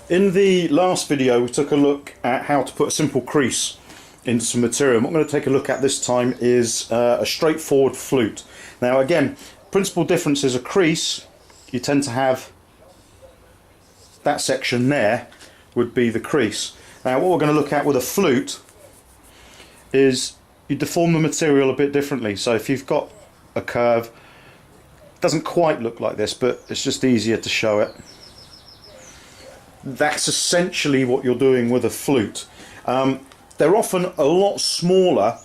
In the last video we took a look at how to put a simple crease into some material. And what I'm going to take a look at this time is a straightforward flute. Now again, principal difference is a crease, you tend to have that section there would be the crease. Now what we're going to look at with a flute is you deform the material a bit differently. So if you've got a curve, it doesn't quite look like this, but it's just easier to show it. That's essentially what you're doing with a flute. They're often a lot smaller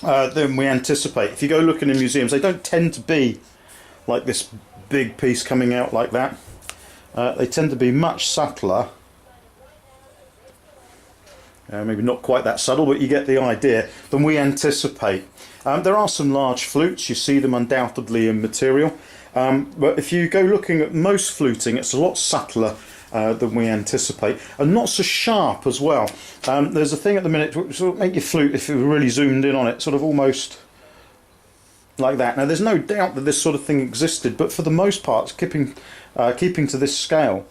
than we anticipate. If you go looking in museums, they don't tend to be like this big piece coming out like that. They tend to be much subtler. Maybe not quite that subtle, but you get the idea, than we anticipate. There are some large flutes, you see them undoubtedly in material, but if you go looking at most fluting, it's a lot subtler than we anticipate, and not so sharp as well. There's a thing at the minute which will make your flute, if you really zoomed in on it, sort of almost like that. Now there's no doubt that this sort of thing existed, but for the most part, keeping to this scale,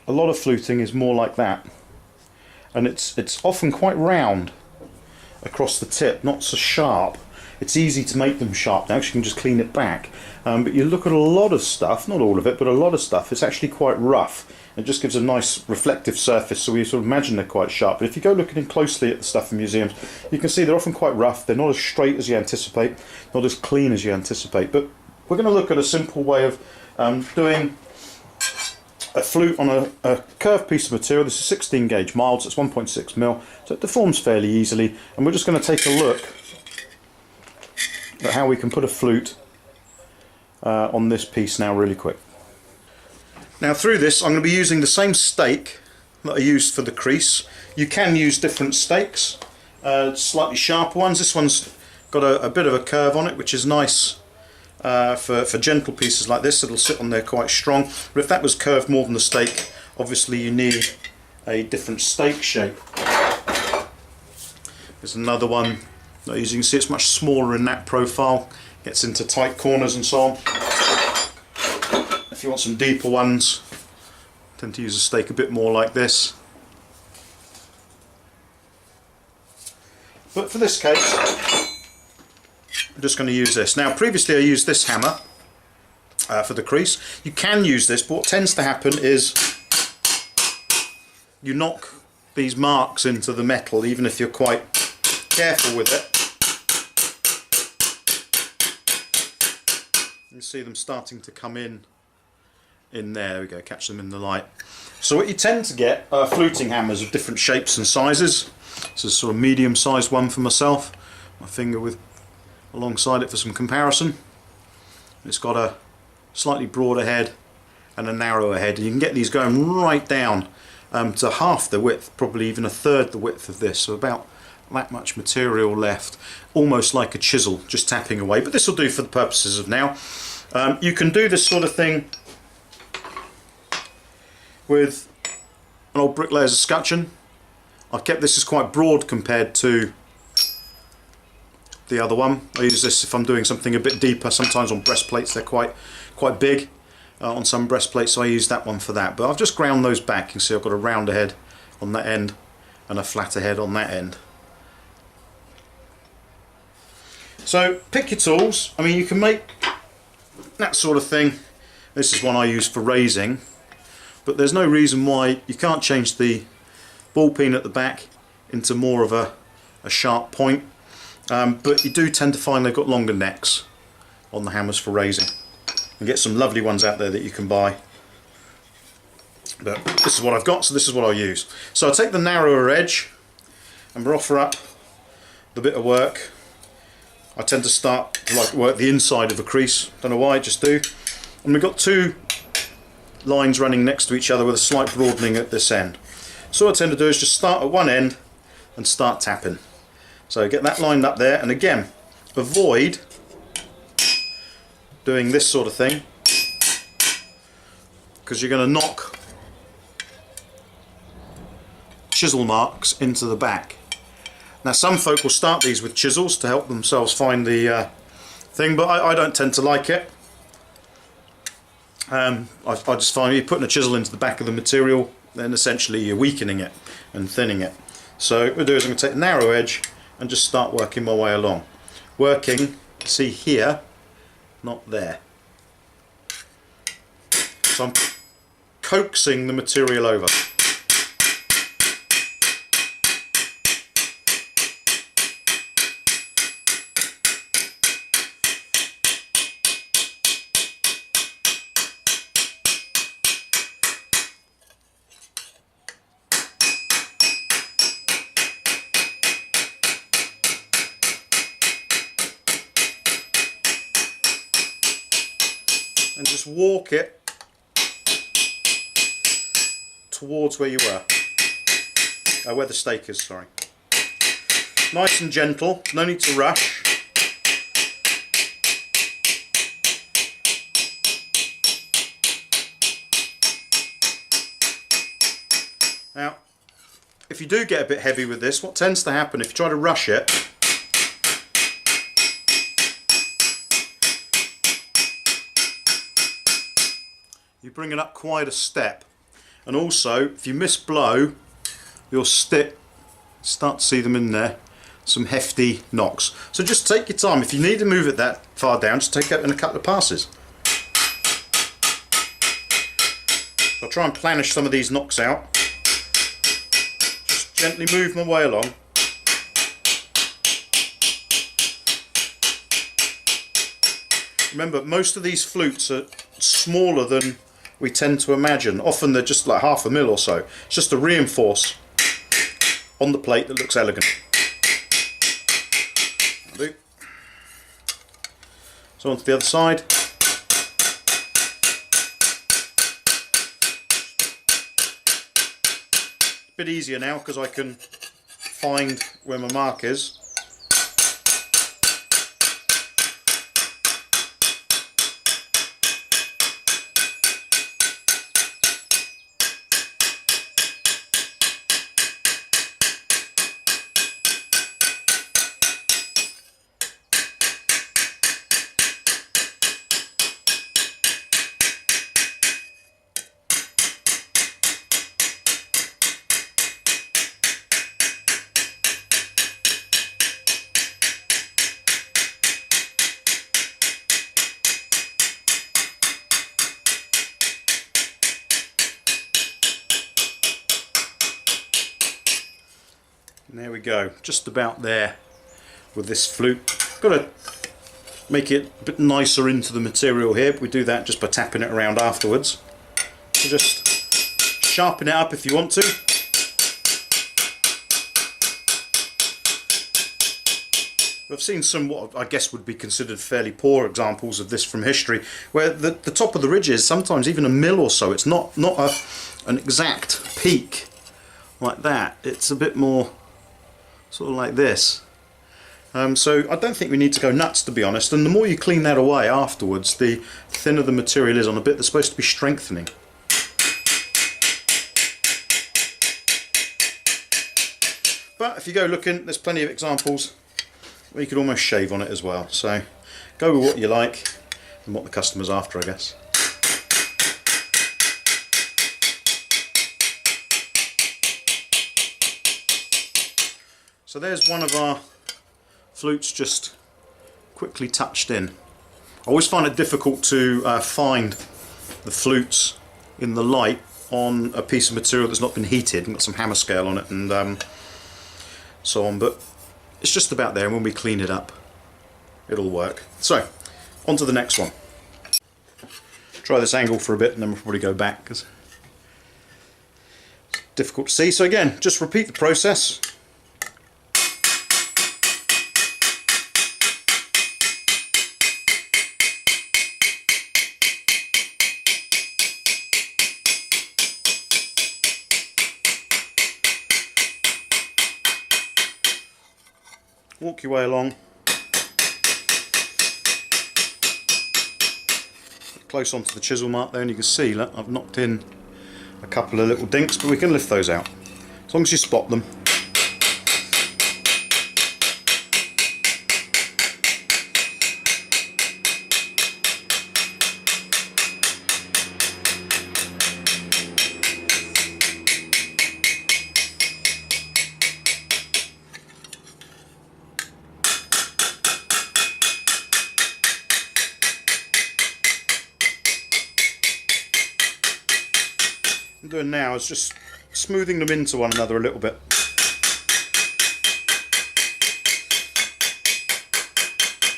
a lot of fluting is more like that, and it's often quite round across the tip, not so sharp. It's easy to make them sharp now because you can just clean it back, but you look at a lot of stuff, not all of it, but a lot of stuff, it's actually quite rough. It just gives a nice reflective surface, so we sort of imagine they're quite sharp. But if you go looking in closely at the stuff in museums, you can see they're often quite rough. They're not as straight as you anticipate, not as clean as you anticipate. But we're going to look at a simple way of doing a flute on a curved piece of material. This is 16 gauge mild, so it's 1.6mm, so it deforms fairly easily. And we're just going to take a look at how we can put a flute on this piece now really quick. Now through this I'm going to be using the same stake that I used for the crease. You can use different stakes, slightly sharper ones. This one's got a bit of a curve on it, which is nice for gentle pieces like this. It'll sit on there quite strong, but if that was curved more than the stake, obviously you need a different stake shape. There's another one. As you can see, it's much smaller in that profile, gets into tight corners and so on. If you want some deeper ones, I tend to use a stake a bit more like this. But for this case, I'm just going to use this. Now previously I used this hammer for the crease. You can use this, but what tends to happen is you knock these marks into the metal, even if you're quite careful with it. You see them starting to come in there. We go, catch them in the light. So what you tend to get are fluting hammers of different shapes and sizes. This is a sort of medium sized one for myself, my finger with alongside it for some comparison. It's got a slightly broader head and a narrower head. You can get these going right down to half the width, probably even a third the width of this, so about that much material left, almost like a chisel, just tapping away. But this will do for the purposes of now. You can do this sort of thing with an old bricklayer's escutcheon. I've kept this as quite broad compared to the other one. I use this if I'm doing something a bit deeper. Sometimes on breastplates they're quite big on some breastplates, so I use that one for that. But I've just ground those back. You can see I've got a rounder head on that end and a flatter head on that end. So pick your tools. I mean, you can make that sort of thing. This is one I use for raising, but there's no reason why you can't change the ball peen at the back into more of a sharp point. But you do tend to find they've got longer necks on the hammers for raising. And get some lovely ones out there that you can buy. But this is what I've got, so this is what I'll use. So I'll take the narrower edge and offer up the bit of work. I tend to start to work the inside of a crease. Don't know why, I just do. And we've got two lines running next to each other with a slight broadening at this end. So what I tend to do is just start at one end and start tapping. So get that lined up there, and again, avoid doing this sort of thing, because you're going to knock chisel marks into the back. Now some folk will start these with chisels to help themselves find the thing, but I don't tend to like it. I just find you're putting a chisel into the back of the material, then essentially you're weakening it and thinning it. So what we'll do is I'm going to take a narrow edge and just start working my way along. Working, see here, not there. So I'm coaxing the material over. And just walk it towards where you were, where the stake is, sorry. Nice and gentle, no need to rush. Now, if you do get a bit heavy with this, what tends to happen if you try to rush it, you bring it up quite a step, and also if you miss blow, you'll start to see them in there, some hefty knocks. So just take your time. If you need to move it that far down, just take it in a couple of passes. I'll try and planish some of these knocks out. Just gently move my way along. Remember, most of these flutes are smaller than we tend to imagine. Often they're just like 1/2 mil or so. It's just to reinforce on the plate that looks elegant. So onto the other side. A bit easier now because I can find where my mark is. And there we go, just about there with this flute. Got to make it a bit nicer into the material here, but we do that just by tapping it around afterwards. So just sharpen it up if you want to. I've seen some what I guess would be considered fairly poor examples of this from history, where the top of the ridge is sometimes even 1 mil or so. It's not an exact peak like that. It's a bit more sort of like this. So I don't think we need to go nuts, to be honest, and the more you clean that away afterwards, the thinner the material is on a bit that's supposed to be strengthening. But if you go looking, there's plenty of examples where you could almost shave on it as well. So go with what you like and what the customer's after, I guess. So there's one of our flutes just quickly touched in. I always find it difficult to find the flutes in the light on a piece of material that's not been heated and got some hammer scale on it and so on, but it's just about there, and when we clean it up it'll work. So on to the next one. Try this angle for a bit and then we'll probably go back because it's difficult to see. So again, just repeat the process. Walk your way along, close onto the chisel mark there, and you can see that I've knocked in a couple of little dinks, but we can lift those out as long as you spot them. doing now is just smoothing them into one another a little bit.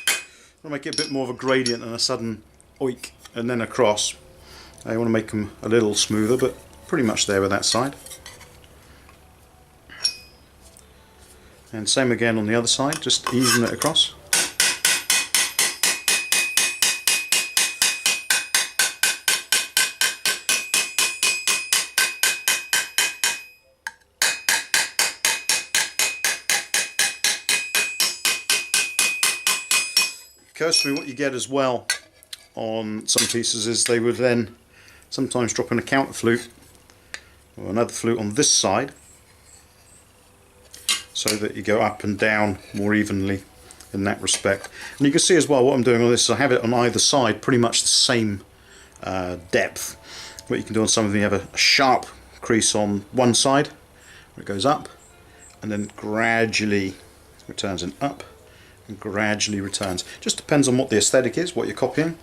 I want to make it a bit more of a gradient and a sudden oik and then across. I want to make them a little smoother, but pretty much there with that side. And same again on the other side, just easing it across. Occurs to me what you get as well on some pieces is they would then sometimes drop in a counter flute or another flute on this side so that you go up and down more evenly in that respect. And you can see as well what I'm doing on this is I have it on either side pretty much the same depth. What you can do on some of them, you have a sharp crease on one side where it goes up and then gradually returns and up and gradually returns. Just depends on what the aesthetic is, what you're copying,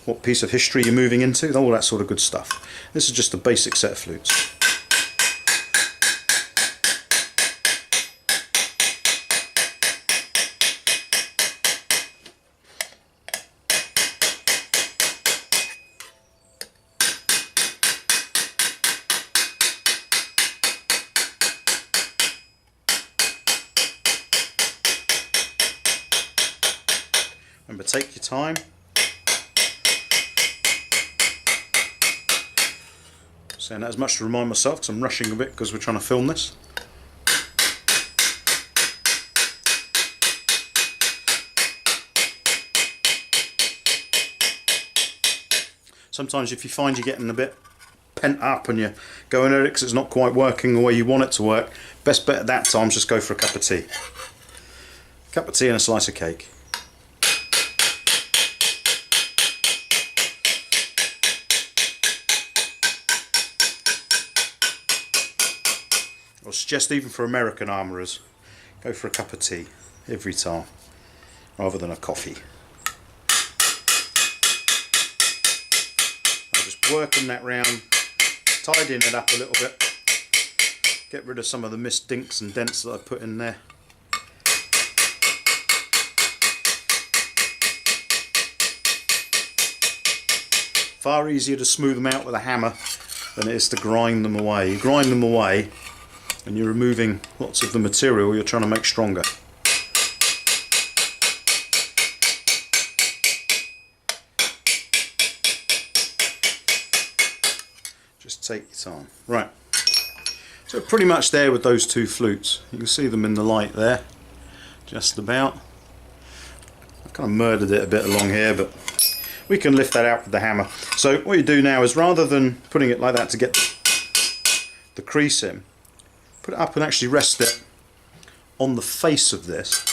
what piece of history you're moving into, all that sort of good stuff. This is just a basic set of flutes. Remember, take your time. Saying that as much to remind myself because I'm rushing a bit because we're trying to film this. Sometimes if you find you're getting a bit pent up and you're going at it because it's not quite working the way you want it to work, best bet at that time is just go for a cup of tea. A cup of tea and a slice of cake. I suggest even for American armourers, go for a cup of tea every time rather than a coffee. I'm just working that round, tidying it up a little bit, get rid of some of the missed dinks and dents that I put in there. Far easier to smooth them out with a hammer than it is to grind them away. You grind them away and you're removing lots of the material you're trying to make stronger. Just take your time. Right, so pretty much there with those two flutes. You can see them in the light there, just about. I kind of murdered it a bit along here, but we can lift that out with the hammer. So what you do now is, rather than putting it like that to get the crease in, put it up and actually rest it on the face of this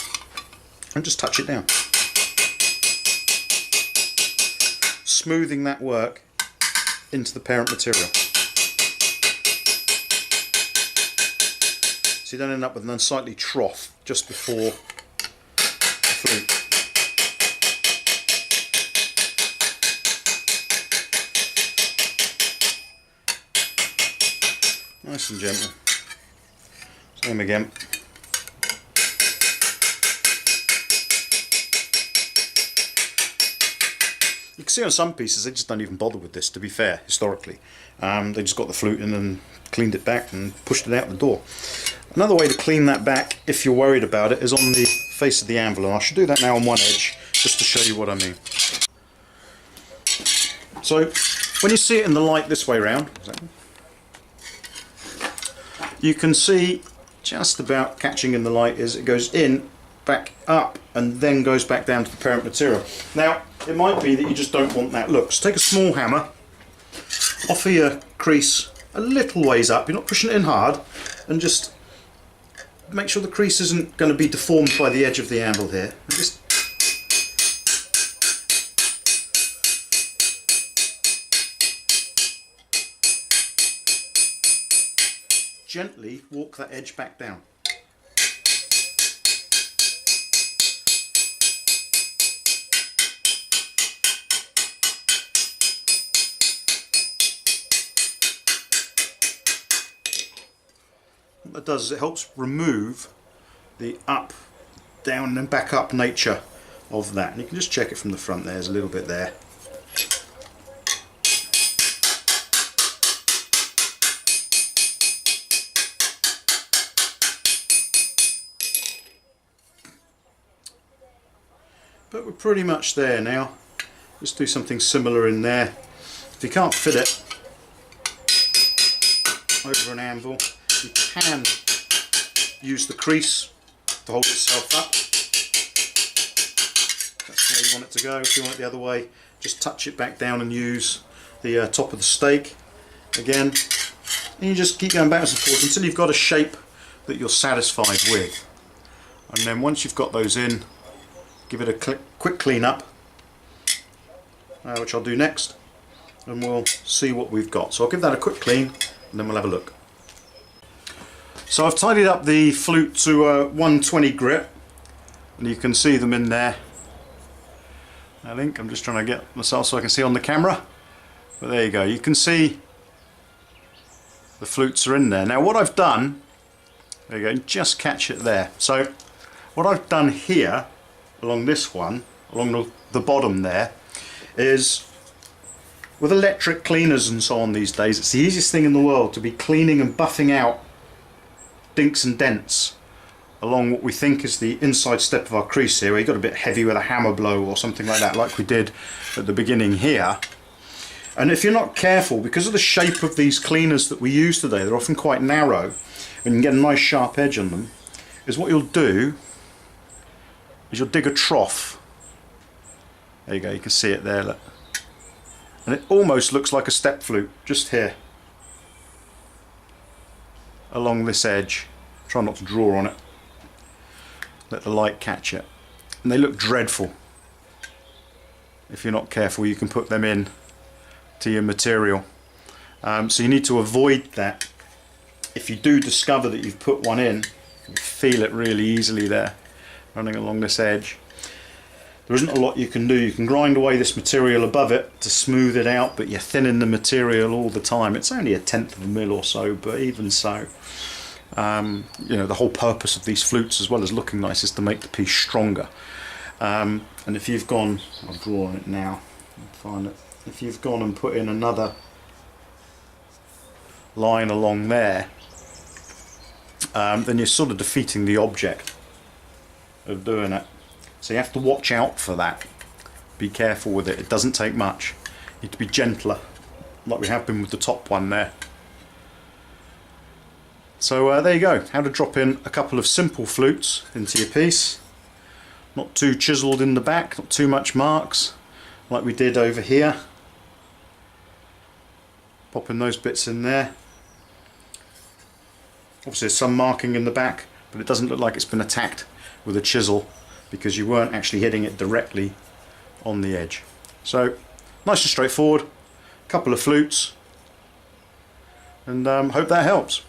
and just touch it down. Smoothing that work into the parent material. So you don't end up with an unsightly trough just before the flute. Nice and gentle. Same again. You can see on some pieces they just don't even bother with this, to be fair, historically. They just got the flute in and cleaned it back and pushed it out the door. Another way to clean that back, if you're worried about it, is on the face of the anvil, and I should do that now on one edge just to show you what I mean. So when you see it in the light this way round, you can see just about catching in the light is it goes in, back up, and then goes back down to the parent material. Now it might be that you just don't want that look, so take a small hammer, offer your crease a little ways up, you're not pushing it in hard, and just make sure the crease isn't going to be deformed by the edge of the anvil here. Just gently walk that edge back down. what that does is it helps remove the up, down and back up nature of that. And you can just check it from the front. There's a little bit there. But we're pretty much there now. Let's do something similar in there. If you can't fit it over an anvil, you can use the crease to hold itself up. That's where you want it to go. If you want it the other way, just touch it back down and use the top of the stake again. And you just keep going backwards and forwards until you've got a shape that you're satisfied with. And then once you've got those in, give it a quick clean up, which I'll do next, and we'll see what we've got. So I'll give that a quick clean and then we'll have a look. So I've tidied up the flute to a 120 grit, and you can see them in there. I think I'm just trying to get myself so I can see on the camera, but there you go, you can see the flutes are in there. Now what I've done, there you go, just catch it there. So what I've done here along this one, along the bottom there, is with electric cleaners and so on these days, it's the easiest thing in the world to be cleaning and buffing out dinks and dents along what we think is the inside step of our crease here, where you got a bit heavy with a hammer blow or something like that, like we did at the beginning here. And if you're not careful, because of the shape of these cleaners that we use today, they're often quite narrow and you can get a nice sharp edge on them, is what you'll do is you'll dig a trough. There you go, you can see it there, look. And it almost looks like a step flute, just here, along this edge. Try not to draw on it, let the light catch it. And they look dreadful. If you're not careful, you can put them in to your material. So you need to avoid that. If you do discover that you've put one in, you can feel it really easily there, running along this edge. There isn't a lot you can do. You can grind away this material above it to smooth it out, but you're thinning the material all the time. It's only 1/10 of a mil or so, but even so, you know, the whole purpose of these flutes, as well as looking nice, is to make the piece stronger. And if you've gone, I'll draw on it now, find it. If you've gone and put in another line along there, then you're sort of defeating the object of doing it. So you have to watch out for that. Be careful with it. It doesn't take much. You need to be gentler, like we have been with the top one there. So there you go. How to drop in a couple of simple flutes into your piece. Not too chiseled in the back, not too much marks, like we did over here. Popping those bits in there. Obviously there's some marking in the back, but it doesn't look like it's been attacked with a chisel, because you weren't actually hitting it directly on the edge. So nice and straightforward, couple of flutes, and hope that helps.